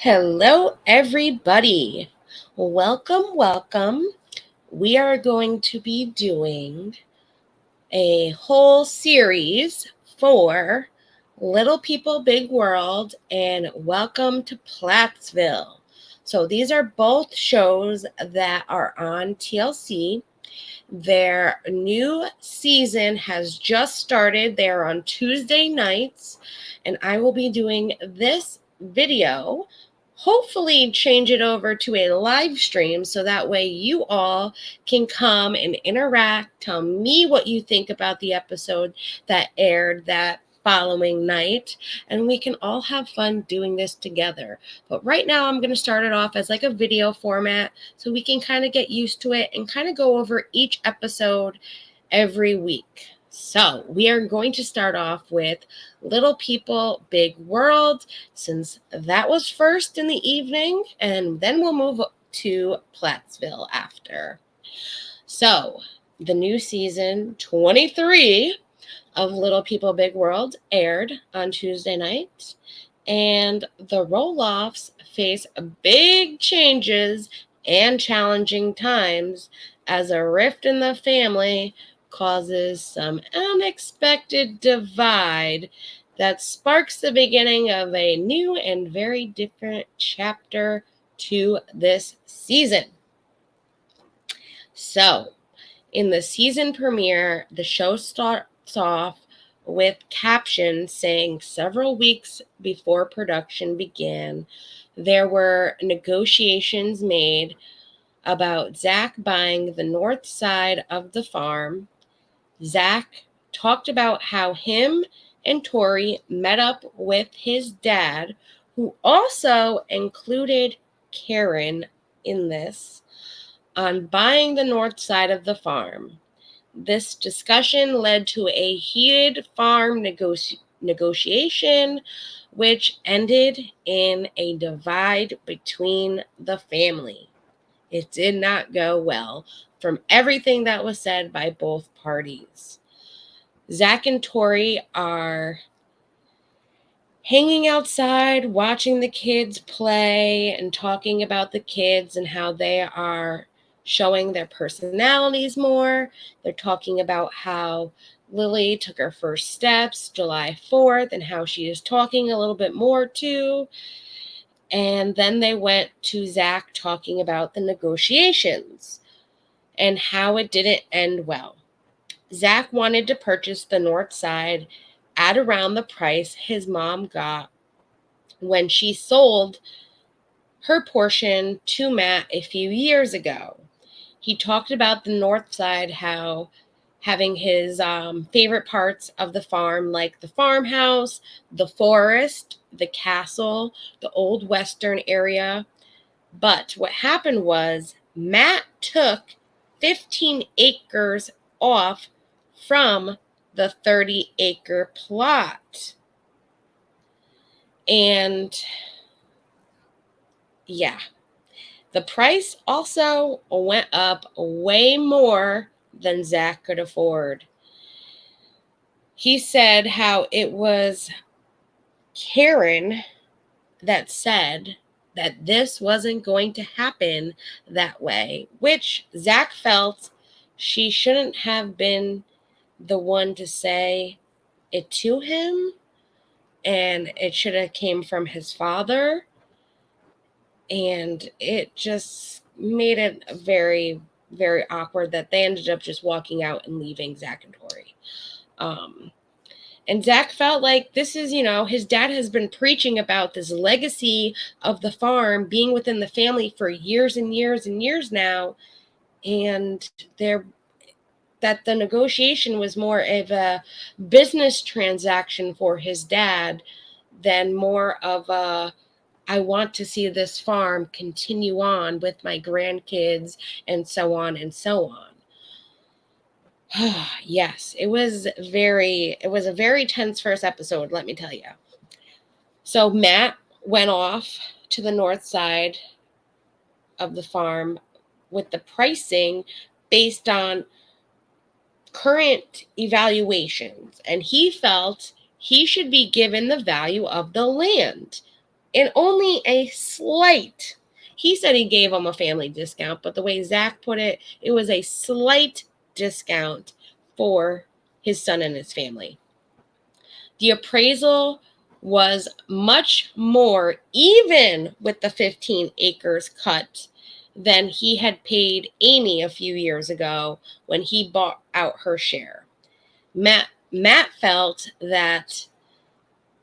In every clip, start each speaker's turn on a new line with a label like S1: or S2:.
S1: Hello, everybody. Welcome. We are going to be doing a whole series for Little People, Big World and Welcome to Plathville. So these are both shows that are on TLC. Their new season has just started. They're on Tuesday nights, and I will be doing this video. Hopefully, change it over to a live stream so that way you all can come and interact. Tell me what you think about the episode that aired that following night, and we can all have fun doing this together. But right now, I'm going to start it off as like a video format so we can kind of get used to it and kind of go over each episode every week. So we are going to start off with Little People, Big World, since that was first in the evening, and then we'll move to Plathville after. So the new season 23 of Little People, Big World aired on Tuesday night, and the roll-offs face big changes and challenging times as a rift in the family causes some unexpected divide that sparks the beginning of a new and very different chapter to this season. So, in the season premiere, the show starts off with captions saying several weeks before production began, there were negotiations made about Zack buying the north side of the farm. Zack talked about how him and Tori met up with his dad, who also included Caryn in this, on buying the north side of the farm. This discussion led to a heated farm negotiation, which ended in a divide between the family. It did not go well from everything that was said by both parties. Zack and Tori are hanging outside, watching the kids play and talking about the kids and how they are showing their personalities more. They're talking about how Lily took her first steps July 4th and how she is talking a little bit more too. And then they went to Zack talking about the negotiations and how it didn't end well. Zack wanted to purchase the north side at around the price his mom got when she sold her portion to Matt a few years ago. He talked about the north side, how having his favorite parts of the farm, like the farmhouse, the forest, the castle, the old western area. But what happened was Matt took 15 acres off from the 30-acre plot. And yeah, the price also went up way more than Zack could afford. He said how it was Caryn that said that this wasn't going to happen that way, which Zack felt she shouldn't have been the one to say it to him, and it should have came from his father. And it just made it very, very awkward that they ended up just walking out and leaving Zack and Tori. And Zack felt like this is, his dad has been preaching about this legacy of the farm being within the family for years and years and years now. And that the negotiation was more of a business transaction for his dad than more of a, I want to see this farm continue on with my grandkids and so on and so on. Yes, it was a very tense first episode, let me tell you. So Matt went off to the north side of the farm with the pricing based on current evaluations, and he felt he should be given the value of the land. and only a slight, he said he gave him a family discount, but the way Zack put it, it was a slight discount for his son and his family. The appraisal was much more, even with the 15 acres cut, than he had paid Amy a few years ago when he bought out her share. Matt felt that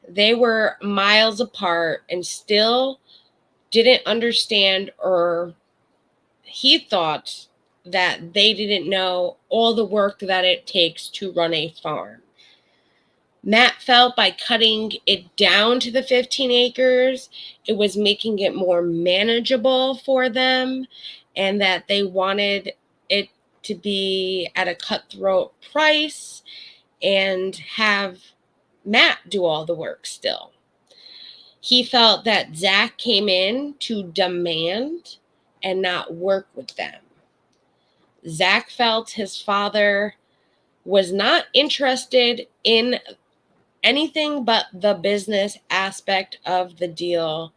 S1: they were miles apart and still didn't understand, or he thought that they didn't know all the work that it takes to run a farm. Matt felt by cutting it down to the 15 acres, it was making it more manageable for them, and that they wanted it to be at a cutthroat price and have Matt do all the work still. He felt that Zack came in to demand and not work with them. Zack felt his father was not interested in anything but the business aspect of the deal.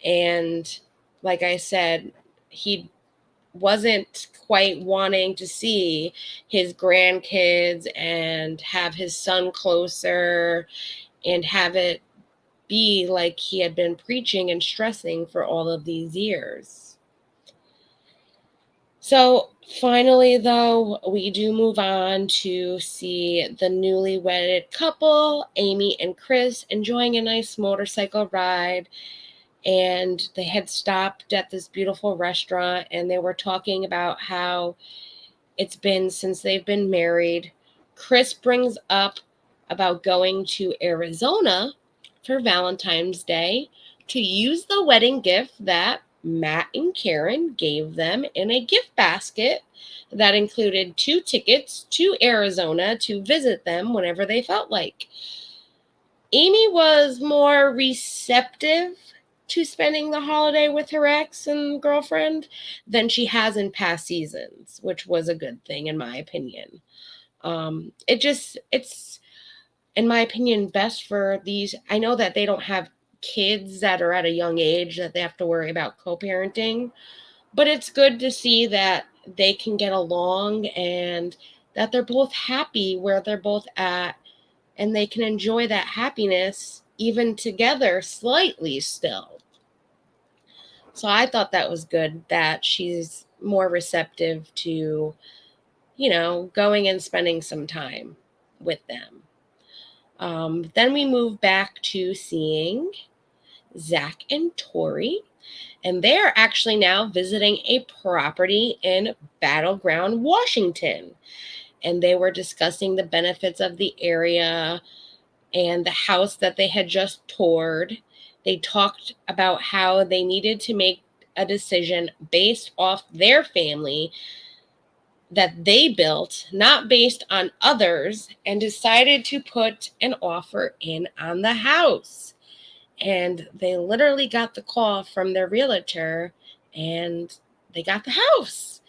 S1: And like I said, he wasn't quite wanting to see his grandkids and have his son closer and have it be like he had been preaching and stressing for all of these years. So finally, though, we do move on to see the newly wedded couple, Amy and Chris, enjoying a nice motorcycle ride. And they had stopped at this beautiful restaurant, and they were talking about how it's been since they've been married. Chris brings up about going to Arizona for Valentine's Day to use the wedding gift that Matt and Caryn gave them in a gift basket that included 2 tickets to Arizona to visit them whenever they felt like. Amy was more receptive to spending the holiday with her ex and girlfriend than she has in past seasons, which was a good thing in my opinion. It's in my opinion best for these. I know that they don't have kids that are at a young age that they have to worry about co-parenting, but it's good to see that they can get along and that they're both happy where they're both at, and they can enjoy that happiness even together slightly still. So I thought that was good that she's more receptive to, going and spending some time with them. Then we move back to seeing Zack and Tori, and they're actually now visiting a property in Battleground, Washington. And they were discussing the benefits of the area and the house that they had just toured. They talked about how they needed to make a decision based off their family that they built, not based on others, and decided to put an offer in on the house. And they literally got the call from their realtor and they got the house.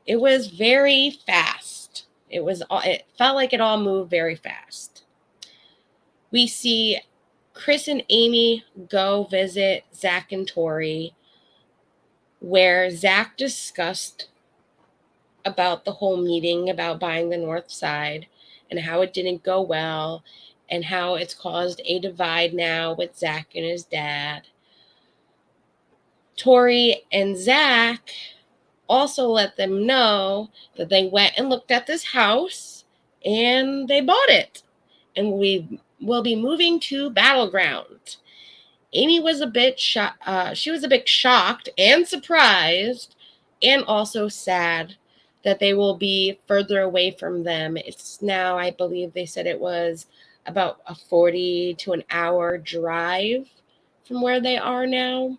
S1: It was very fast. It felt like it all moved very fast. We see Chris and Amy go visit Zack and Tori, where Zack discussed about the whole meeting about buying the north side and how it didn't go well and how it's caused a divide now with Zack and his dad. Tori and Zack also let them know that they went and looked at this house and they bought it. And we will be moving to Battleground. Amy was a bit she was a bit shocked and surprised and also sad that they will be further away from them. It's now, I believe they said it was about a 40 to an hour drive from where they are now.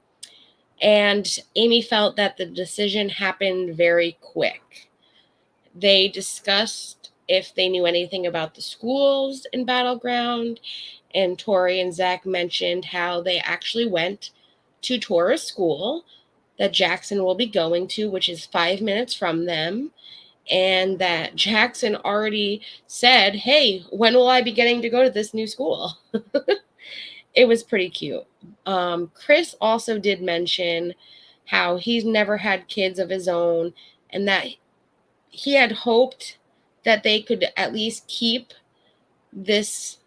S1: And Amy felt that the decision happened very quick. They discussed if they knew anything about the schools in Battleground, and Tori and Zack mentioned how they actually went to tour a school that Jackson will be going to, which is 5 minutes from them, and that Jackson already said, "Hey, when will I be getting to go to this new school?" it was pretty cute. Chris also did mention how he's never had kids of his own and that he had hoped that they could at least keep this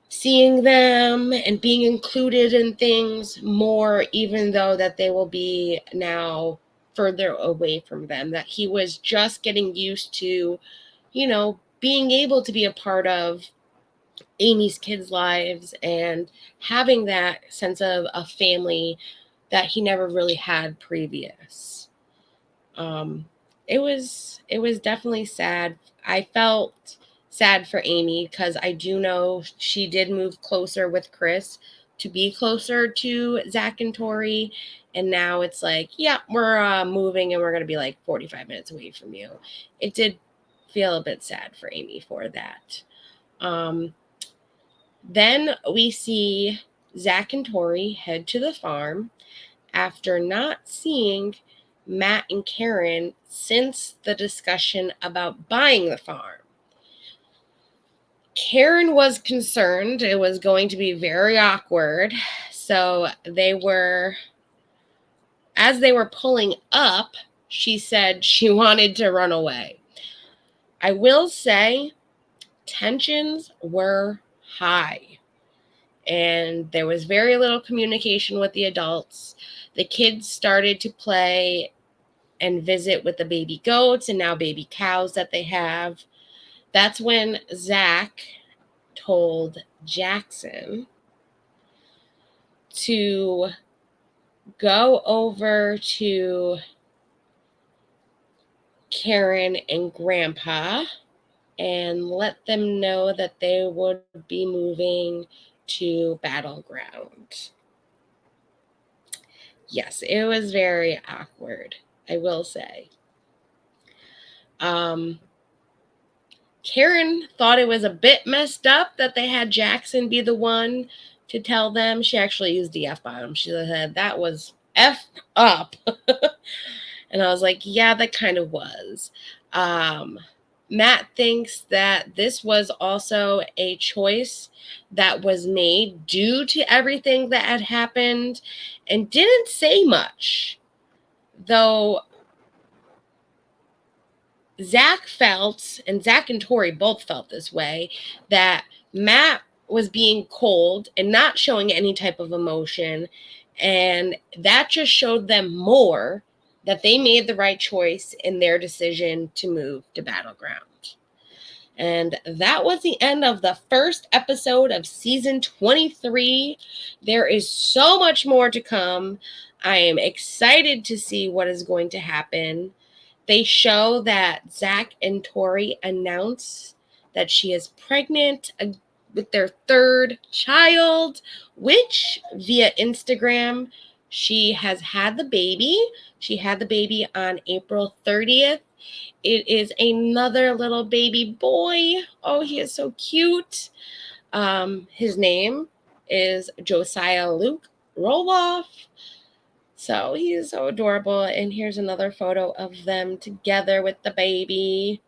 S1: seeing them and being included in things more, even though that they will be now further away from them, that he was just getting used to, being able to be a part of Amy's kids' lives and having that sense of a family that he never really had previous. It was definitely sad. I felt sad for Amy because I do know she did move closer with Chris to be closer to Zack and Tori, and now it's like, yeah, we're moving and we're gonna be like 45 minutes away from you. It did feel a bit sad for Amy for that. Then we see Zack and Tori head to the farm after not seeing Matt and Caryn since the discussion about buying the farm. Caryn was concerned it was going to be very awkward, so as they were pulling up, she said she wanted to run away. I will say tensions were high, and there was very little communication with the adults. The kids started to play and visit with the baby goats and now baby cows that they have. That's when Zack told Jackson to go over to Caryn and Grandpa and let them know that they would be moving to Battleground. Yes, it was very awkward, I will say. Caryn thought it was a bit messed up that they had Jackson be the one to tell them. She actually used the F-bomb. She said that was F up. And I was like, yeah, that kind of was. Matt thinks that this was also a choice that was made due to everything that had happened and didn't say much. Though Zack felt, and Zack and Tori both felt this way, that Matt was being cold and not showing any type of emotion. And that just showed them more that they made the right choice in their decision to move to Battleground. And that was the end of the first episode of season 23. There is so much more to come. I am excited to see what is going to happen. They show that Zack and Tori announce that she is pregnant with their third child, which via Instagram, she has had the baby. She had the baby on April 30th. It is another little baby boy. Oh, he is so cute. His name is Josiah Luke Roloff. So he's so adorable. And here's another photo of them together with the baby.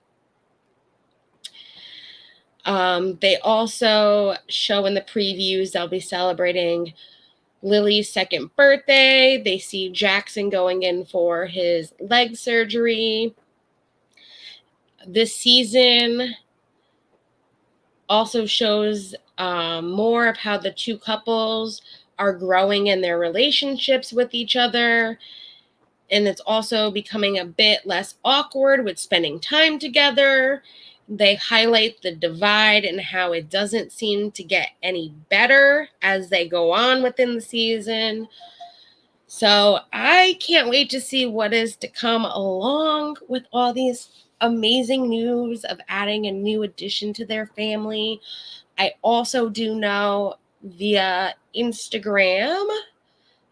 S1: They also show in the previews they'll be celebrating Lily's second birthday. They see Jackson going in for his leg surgery. This season also shows more of how the two couples are growing in their relationships with each other. And it's also becoming a bit less awkward with spending time together. They highlight the divide and how it doesn't seem to get any better as they go on within the season. So I can't wait to see what is to come along with all these amazing news of adding a new addition to their family. I also do know via Instagram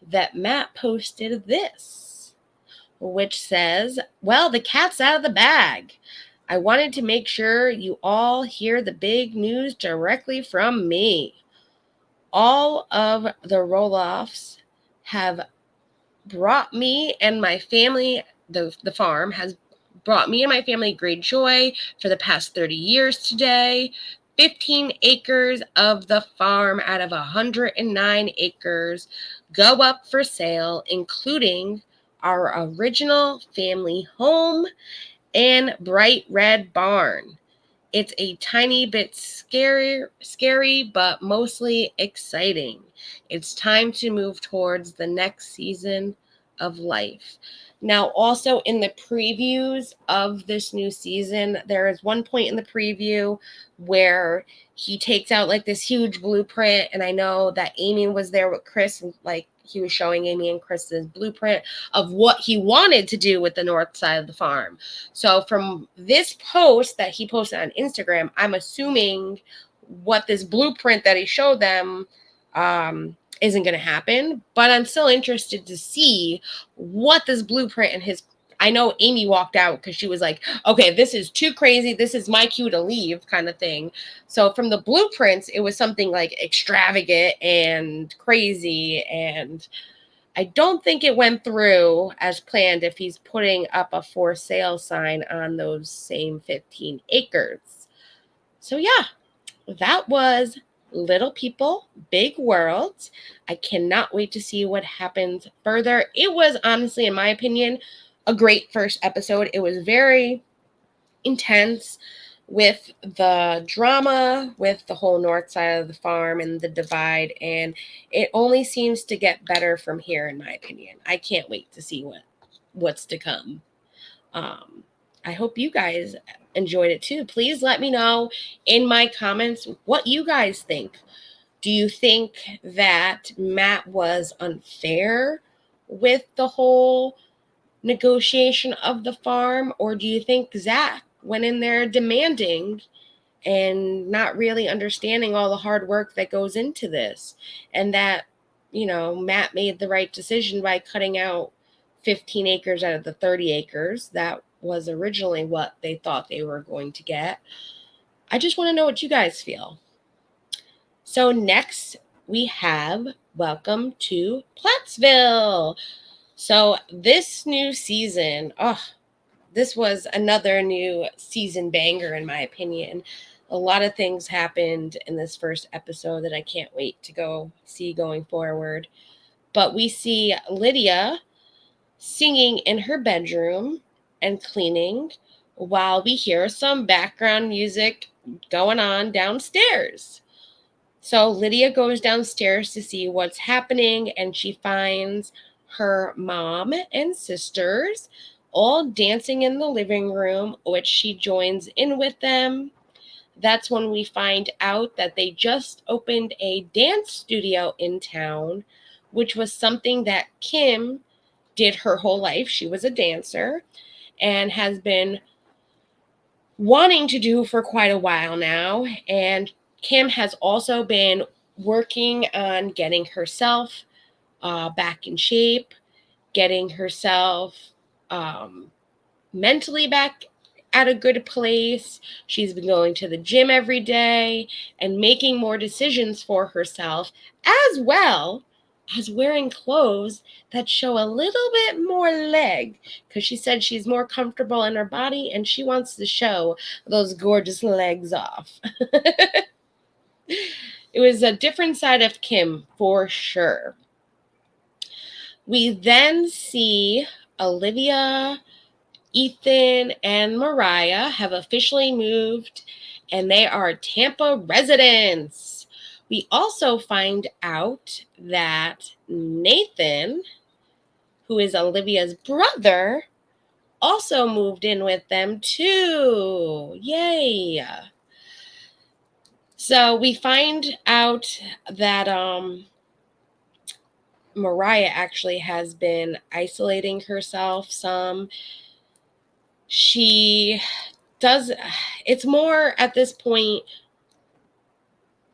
S1: that Matt posted this, which says, well, the cat's out of the bag. I wanted to make sure you all hear the big news directly from me. All of the Roloffs have brought me and my family, the farm has brought me and my family great joy for the past 30 years today. 15 acres of the farm out of 109 acres go up for sale, including our original family home and bright red barn. It's a tiny bit scary, but mostly exciting. It's time to move towards the next season of life. Now, also in the previews of this new season, there is one point in the preview where he takes out like this huge blueprint. And I know that Amy was there with Chris, and like he was showing Amy and Chris's blueprint of what he wanted to do with the north side of the farm. So from this post that he posted on Instagram, I'm assuming what this blueprint that he showed them isn't going to happen. But I'm still interested to see what this blueprint and his. I know Amy walked out because she was like, okay, this is too crazy. This is my cue to leave kind of thing. So from the blueprints, it was something like extravagant and crazy, and I don't think it went through as planned if he's putting up a for sale sign on those same 15 acres. So yeah, that was Little People, Big Worlds. I cannot wait to see what happens further. It was honestly, in my opinion, a great first episode. It was very intense with the drama, with the whole north side of the farm and the divide, and it only seems to get better from here, in my opinion. I can't wait to see what's to come. I hope you guys enjoyed it too. Please let me know in my comments what you guys think. Do you think that Matt was unfair with the whole negotiation of the farm, or do you think Zack went in there demanding and not really understanding all the hard work that goes into this, and that, you know, Matt made the right decision by cutting out 15 acres out of the 30 acres that was originally what they thought they were going to get? I just want to know what you guys feel. So next we have Welcome to Plathville. So this new season, this was another new season banger, in my opinion. A lot of things happened in this first episode that I can't wait to go see going forward. But we see Lydia singing in her bedroom and cleaning while we hear some background music going on downstairs. So Lydia goes downstairs to see what's happening, and she finds her mom and sisters all dancing in the living room, which she joins in with them. That's when we find out that they just opened a dance studio in town, which was something that Kim did her whole life. She was a dancer and has been wanting to do for quite a while now. And Kim has also been working on getting herself back in shape, getting herself mentally back at a good place. She's been going to the gym every day and making more decisions for herself, as well as wearing clothes that show a little bit more leg, because she said she's more comfortable in her body and she wants to show those gorgeous legs off. It was a different side of Kim for sure. We then see Olivia, Ethan, and Moriah have officially moved, and they are Tampa residents. We also find out that Nathan, who is Olivia's brother, also moved in with them too. Yay! So we find out that Moriah actually has been isolating herself some. She does, it's more at this point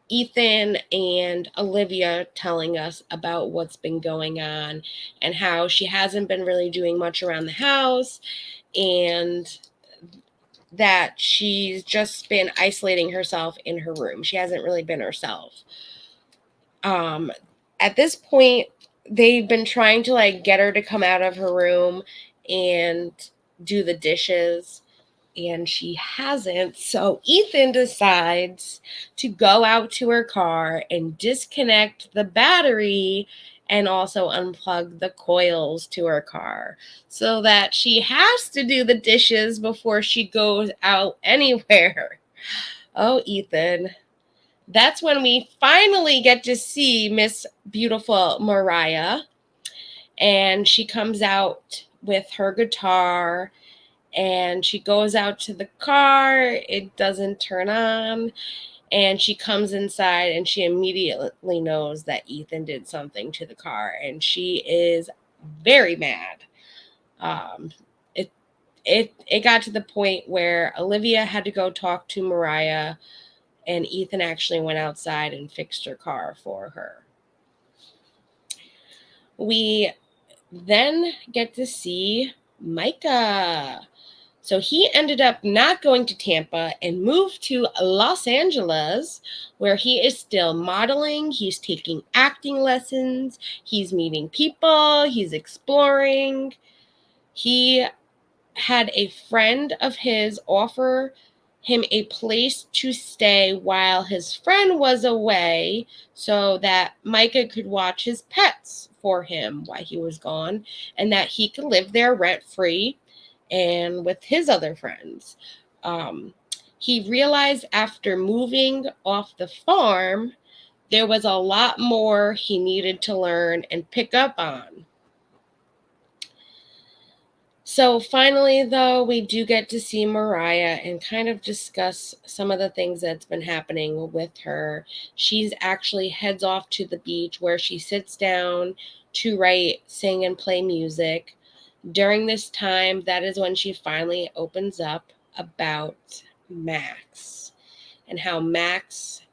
S1: Ethan and Olivia telling us about what's been going on and how she hasn't been really doing much around the house, and that she's just been isolating herself in her room. She hasn't really been herself. At this point, they've been trying to get her to come out of her room and do the dishes. and she hasn't. So Ethan decides to go out to her car and disconnect the battery and also unplug the coils to her car so that she has to do the dishes before she goes out anywhere. Oh, Ethan. That's when we finally get to see Miss Beautiful Moriah, and she comes out with her guitar and she goes out to the car. It doesn't turn on, and she comes inside and she immediately knows that Ethan did something to the car, and she is very mad. Um, it it got to the point where Olivia had to go talk to Moriah, and Ethan actually went outside and fixed her car for her. We then get to see Micah. So he ended up not going to Tampa and moved to Los Angeles, where he is still modeling. He's taking acting lessons. He's meeting people. He's exploring. He had a friend of his offer him a place to stay while his friend was away so that Micah could watch his pets for him while he was gone, and that he could live there rent free and with his other friends. Um, he realized after moving off the farm, there was a lot more he needed to learn and pick up on. So finally, though, we do get to see Moriah and kind of discuss some of the things that's been happening with her. She's actually heads off to the beach where she sits down to write, sing, and play music. During this time, that is when she finally opens up about Max and how Max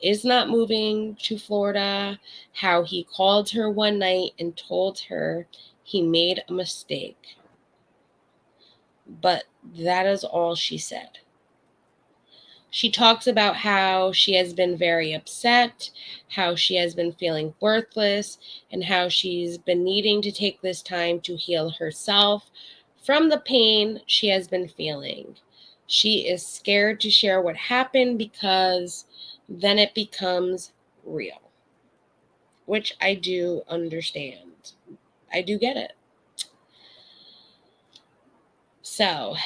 S1: is not moving to Florida, how he called her one night and told her he made a mistake. But that is all she said. She talks about how she has been very upset, how she has been feeling worthless, and how she's been needing to take this time to heal herself from the pain she has been feeling. She is scared to share what happened because then it becomes real, which I do understand. I do get it. So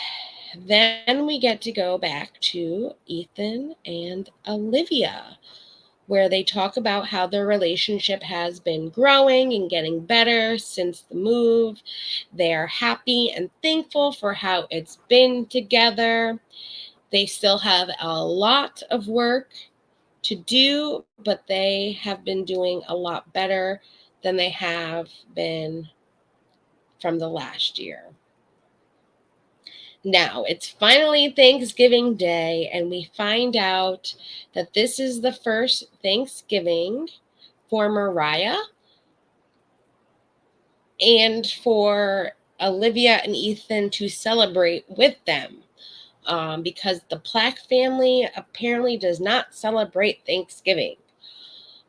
S1: then we get to go back to Ethan and Olivia, where they talk about how their relationship has been growing and getting better since the move. They are happy and thankful for how it's been together. They still have a lot of work to do, but they have been doing a lot better than they have been from the last year. Now, it's finally Thanksgiving Day, and we find out that this is the first Thanksgiving for Moriah and for Olivia and Ethan to celebrate with them, because the Plath family apparently does not celebrate Thanksgiving.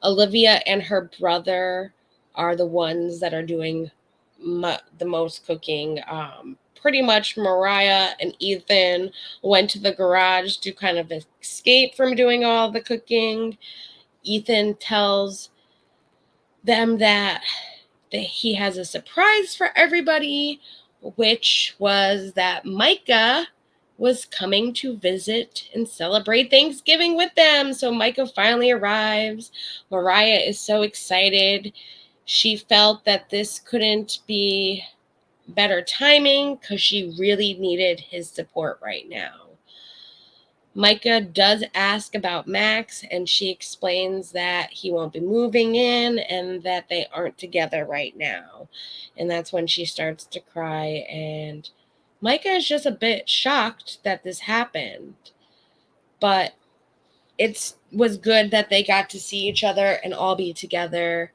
S1: Olivia and her brother are the ones that are doing the most cooking. Pretty much Moriah and Ethan went to the garage to kind of escape from doing all the cooking. Ethan tells them that he has a surprise for everybody, which was that Micah was coming to visit and celebrate Thanksgiving with them. So Micah finally arrives. Moriah is so excited. She felt that this couldn't be better timing because she really needed his support right now. Micah does ask about Max, and she explains that he won't be moving in and that they aren't together right now. And that's when she starts to cry, and Micah is just a bit shocked that this happened. But it was good that they got to see each other and all be together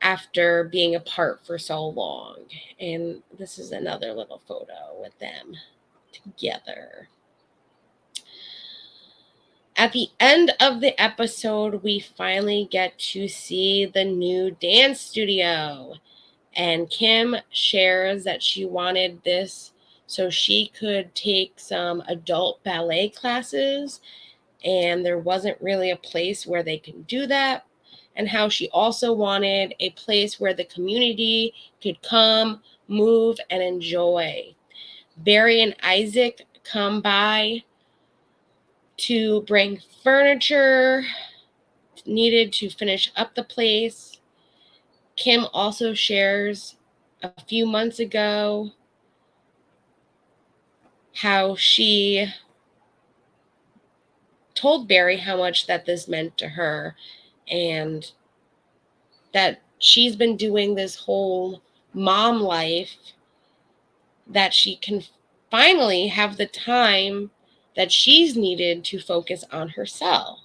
S1: after being apart for so long. And this is another little photo with them together. At the end of the episode, we finally get to see the new dance studio. And Kim shares that she wanted this so she could take some adult ballet classes, and there wasn't really a place where they could do that, and how she also wanted a place where the community could come, move, and enjoy. Barry and Isaac come by to bring furniture needed to finish up the place. Kim also shares a few months ago how she told Barry how much that this meant to her, and that she's been doing this whole mom life, that she can finally have the time that she's needed to focus on herself.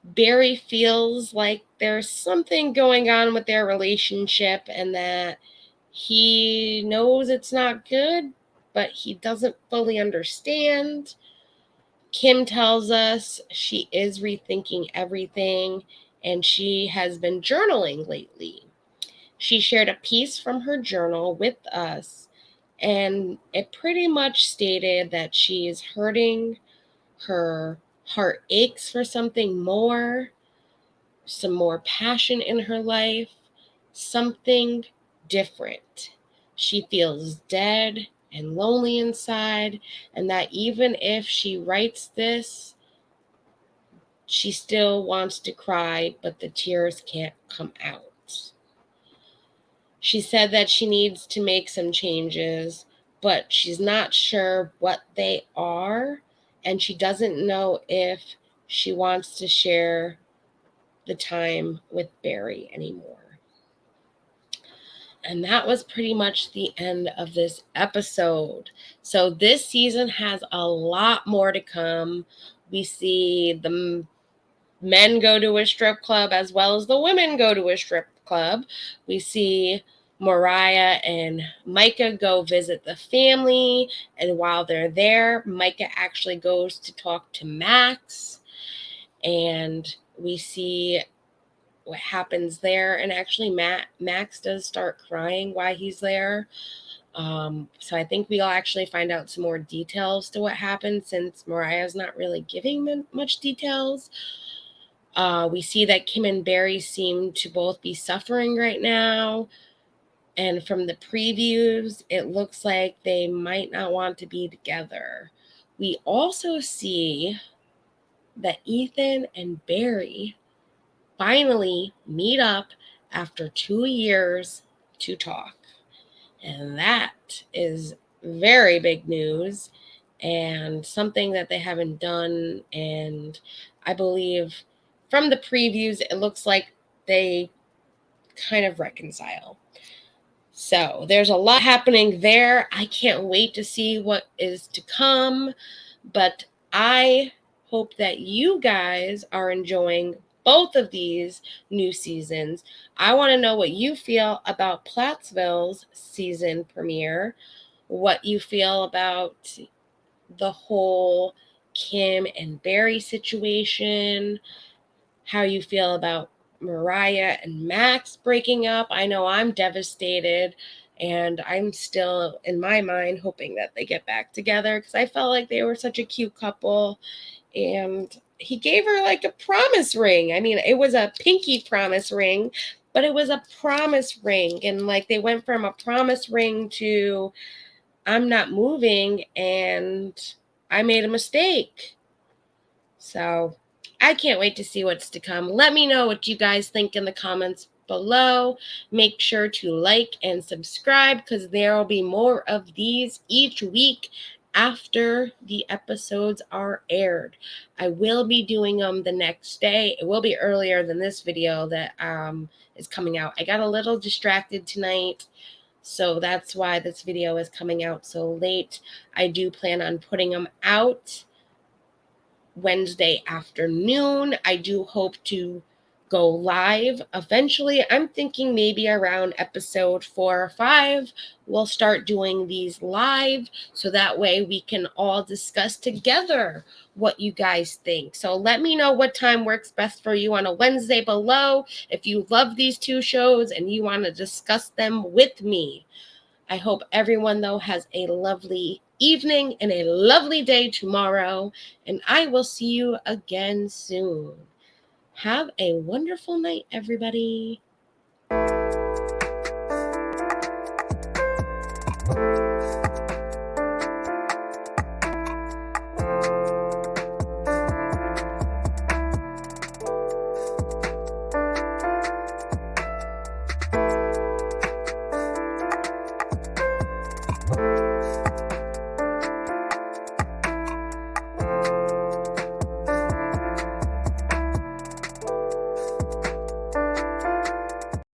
S1: Barry feels like there's something going on with their relationship, and that he knows it's not good, but he doesn't fully understand. Kim tells us she is rethinking everything, and she has been journaling lately. She shared a piece from her journal with us, and it pretty much stated that she is hurting. Her heart aches for something more, some more passion in her life, something different. She feels dead and lonely inside, and that even if she writes this, she still wants to cry, but the tears can't come out. She said that she needs to make some changes, but she's not sure what they are, and she doesn't know if she wants to share the time with Barry anymore. And that was pretty much the end of this episode. So this season has a lot more to come. We see the men go to a strip club as well as the women go to a strip club. We see Moriah and Micah go visit the family, and while they're there, Micah actually goes to talk to Max, and we see what happens there. And actually Max does start crying while he's there. So I think we'll actually find out some more details to what happened, since Moriah's not really giving much details. We see that Kim and Barry seem to both be suffering right now. And from the previews, it looks like they might not want to be together. We also see that Ethan and Barry finally meet up after 2 years to talk. And that is very big news, and something that they haven't done. And I believe from the previews, it looks like they kind of reconcile. So there's a lot happening there. I can't wait to see what is to come. But I hope that you guys are enjoying both of these new seasons. I want to know what you feel about Plathville's season premiere, what you feel about the whole Kim and Barry situation, how you feel about Moriah and Max breaking up. I know I'm devastated, and I'm still, in my mind, hoping that they get back together, because I felt like they were such a cute couple. And he gave her like a promise ring. I mean, it was a pinky promise ring, but it was a promise ring. And like they went from a promise ring to I'm not moving, and I made a mistake. So I can't wait to see what's to come. Let me know what you guys think in the comments below. Make sure to like and subscribe, because there will be more of these each week after the episodes are aired. I will be doing them the next day. It will be earlier than this video that is coming out. I got a little distracted tonight, so that's why this video is coming out so late. I do plan on putting them out Wednesday afternoon. I do hope to go live eventually. I'm thinking maybe around episode 4 or 5, we'll start doing these live, so that way we can all discuss together what you guys think. So let me know what time works best for you on a Wednesday below, if you love these two shows and you want to discuss them with me. I hope everyone, though, has a lovely evening and a lovely day tomorrow, and I will see you again soon. Have a wonderful night, everybody.